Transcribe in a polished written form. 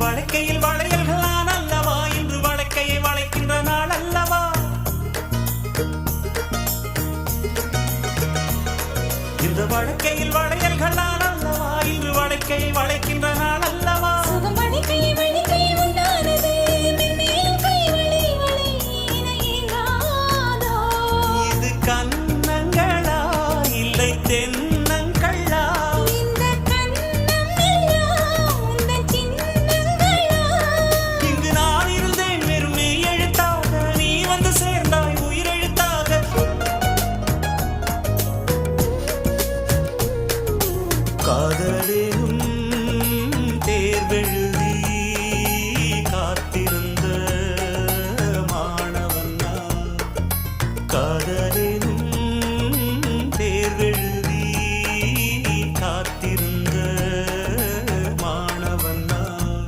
வழக்கையில் வளையல்களான் அல்லவா இன்று வழக்கையை வளைக்கின்ற நாள் அல்லவா இந்த வழக்கையில் வளையல்களான் அல்லவா இன்று வழக்கையை வளைக்கின்ற